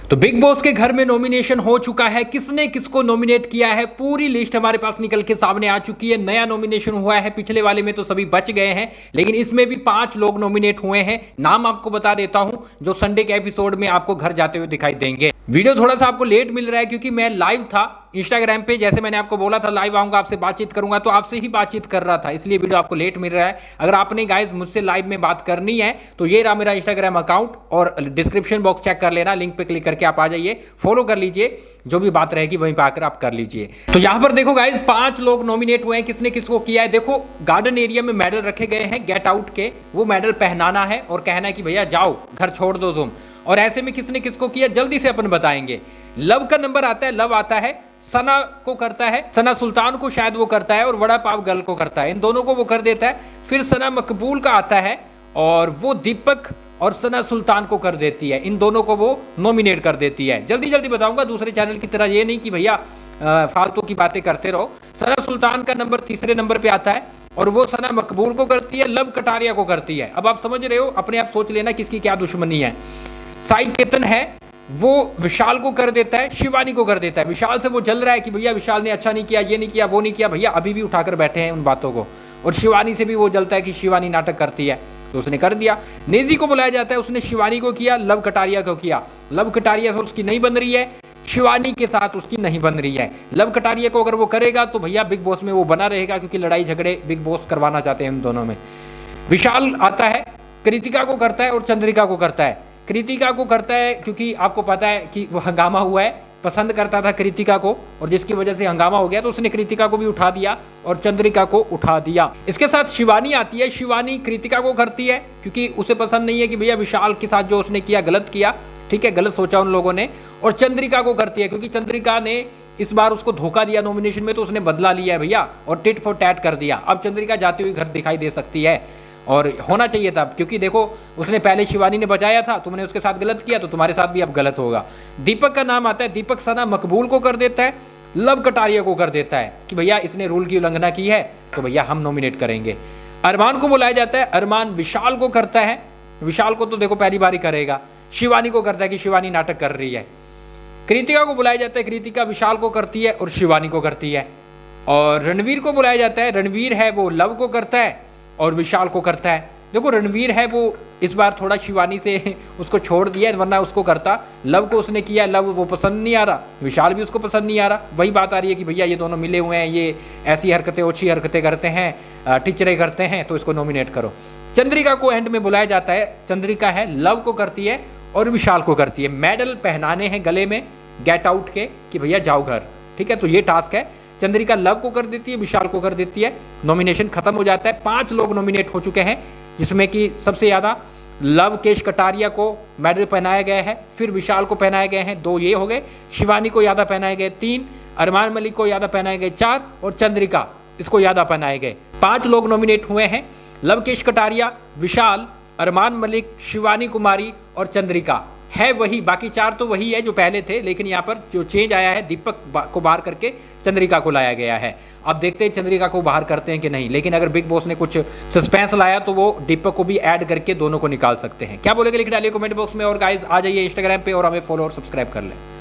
तो big boss के घर में नॉमिनेशन हो चुका है। किसने किसको नॉमिनेट किया है पूरी लिस्ट हमारे पास निकल के सामने आ चुकी है। नया नॉमिनेशन हुआ है, पिछले वाले में तो सभी बच गए हैं, लेकिन इसमें भी 5 लोग नॉमिनेट हुए हैं। नाम आपको बता देता हूं जो संडे के एपिसोड में आपको घर जाते हुए दिखाई देंगे। वीडियो थोड़ा सा आपको लेट मिल रहा है क्योंकि मैं लाइव था इंस्टाग्राम पे, जैसे मैंने आपको बोला था लाइव आऊंगा, आपसे बातचीत करूंगा, तो आपसे ही बातचीत कर रहा था, इसलिए वीडियो आपको लेट मिल रहा है। अगर आपने गाइस मुझसे लाइव में बात करनी है तो ये रहा मेरा इंस्टाग्राम अकाउंट और डिस्क्रिप्शन बॉक्स चेक कर लेना, लिंक पे क्लिक करके आप आ जाइए, फॉलो कर लीजिए, जो भी बात रहेगी वहीं पे आकर आप कर लीजिए। तो यहां पर देखो गाइस 5 लोग नॉमिनेट हुए हैं। किसने किसको किया है देखो। गार्डन एरिया में मेडल रखे गए हैं गेट आउट के, वो मेडल पहनाना है और कहना है कि भैया जाओ घर छोड़ दो तुम। और ऐसे में किसने किसको किया जल्दी से अपन बताएंगे। लव का नंबर आता है, लव आता है, सना को करता है, सना सुल्तान को शायद वो करता है और वड़ा पाव गर्ल को करता है, इन दोनों को वो कर देता है। फिर सना मकबूल का आता है और वो दीपक और सना सुल्तान को कर देती है, इन दोनों को वो नॉमिनेट कर देती है। जल्दी जल्दी बताऊंगा, दूसरे चैनल की तरह ये नहीं कि भैया फालतू की बातें करते रहो। सना सुल्तान का नंबर तीसरे नंबर पे आता है और वो सना मकबूल को करती है, लव कटारिया को करती है। अब आप समझ रहे हो, अपने आप सोच लेना किसकी क्या दुश्मनी है। साई केतन है वो विशाल को कर देता है, शिवानी को कर देता है। विशाल से वो जल रहा है कि भैया विशाल ने अच्छा नहीं किया, ये नहीं किया, वो नहीं किया, भैया अभी भी उठाकर बैठे हैं उन बातों को। और शिवानी से भी वो जलता है कि शिवानी नाटक करती है, तो उसने कर दिया। नेजी को बुलाया जाता है, उसने शिवानी को किया, लव कटारिया को किया। लव कटारिया से उसकी नहीं बन रही है, शिवानी के साथ उसकी नहीं बन रही है। लव कटारिया को अगर वो करेगा तो भैया बिग बॉस में वो बना रहेगा, क्योंकि लड़ाई झगड़े बिग बॉस करवाना चाहते हैं उन दोनों में। विशाल आता है, कृतिका को करता है और चंद्रिका को करता है। कृतिका को करता है क्योंकि आपको पता है कि वो हंगामा हुआ है, पसंद करता था कृतिका को और जिसकी वजह से हंगामा हो गया, तो उसने कृतिका को भी उठा दिया और चंद्रिका को उठा दिया। इसके साथ शिवानी आती है, शिवानी कृतिका को करती है क्योंकि उसे पसंद नहीं है कि भैया विशाल के साथ जो उसने किया गलत किया, ठीक है, गलत सोचा उन लोगों ने। और चंद्रिका को करती है क्योंकि चंद्रिका ने इस बार उसको धोखा दिया नॉमिनेशन में, तो उसने बदला लिया है भैया और टिट फॉर टैट कर दिया। अब चंद्रिका जाती हुई घर दिखाई दे सकती है और होना चाहिए था, क्योंकि देखो उसने पहले शिवानी ने बचाया था, तुमने उसके साथ गलत किया तो तुम्हारे साथ भी अब गलत होगा। दीपक का नाम आता है, दीपक सना मकबूल को कर देता है, लव कटारिया को कर देता है कि भैया इसने रूल की उल्लंघना की है तो भैया हम नॉमिनेट करेंगे। अरमान को बुलाया जाता है, अरमान विशाल को करता है, विशाल को तो देखो पहली बार ही करेगा। शिवानी को करता है कि शिवानी नाटक कर रही है। कृतिका को बुलाया जाता है, कृतिका विशाल को करती है और शिवानी को करती है। और रणवीर को बुलाया जाता है, रणवीर है वो लव को करता है और विशाल को करता है। देखो रणवीर है वो इस बार थोड़ा शिवानी से उसको छोड़ दिया, वरना उसको करता। लव को उसने किया, लव वो पसंद नहीं आ रहा, विशाल भी उसको पसंद नहीं आ रहा। वही बात आ रही है कि भैया ये दोनों मिले हुए हैं, ये ऐसी हरकतें ओछी हरकतें करते हैं, टिचरे करते हैं, तो इसको नॉमिनेट करो। चंद्रिका को एंड में बुलाया जाता है, चंद्रिका है लव को करती है और विशाल को करती है। मेडल पहनाने हैं गले में गेट आउट के कि भैया जाओ घर, ठीक है, तो ये टास्क है। चंद्रिका लव को कर देती है, विशाल को कर देती है, नॉमिनेशन खत्म हो जाता है। 5 लोग नॉमिनेट हो चुके हैं, जिसमें कि सबसे ज़्यादा लव केश कटारिया को मेडल पहनाया गया है, फिर विशाल को पहनाए गए हैं 2, ये हो गए। शिवानी को यादा पहनाए गए 3, अरमान मलिक को यादा पहनाए गए 4 और चंद्रिका इसको यादा पहनाए गए। 5 लोग नॉमिनेट हुए हैं, लव केश कटारिया, विशाल, अरमान मलिक, शिवानी कुमारी और चंद्रिका है वही, बाकी 4 तो वही है जो पहले थे, लेकिन यहाँ पर जो चेंज आया है दीपक को बाहर करके चंद्रिका को लाया गया है। अब देखते हैं चंद्रिका को बाहर करते हैं कि नहीं, लेकिन अगर बिग बॉस ने कुछ सस्पेंस लाया तो वो दीपक को भी ऐड करके दोनों को निकाल सकते हैं। क्या बोलेंगे लिख डालिए कमेंट बॉक्स में। और गाइज आ जाइए इंस्टाग्राम पे और हमें फॉलो और सब्सक्राइब कर लें।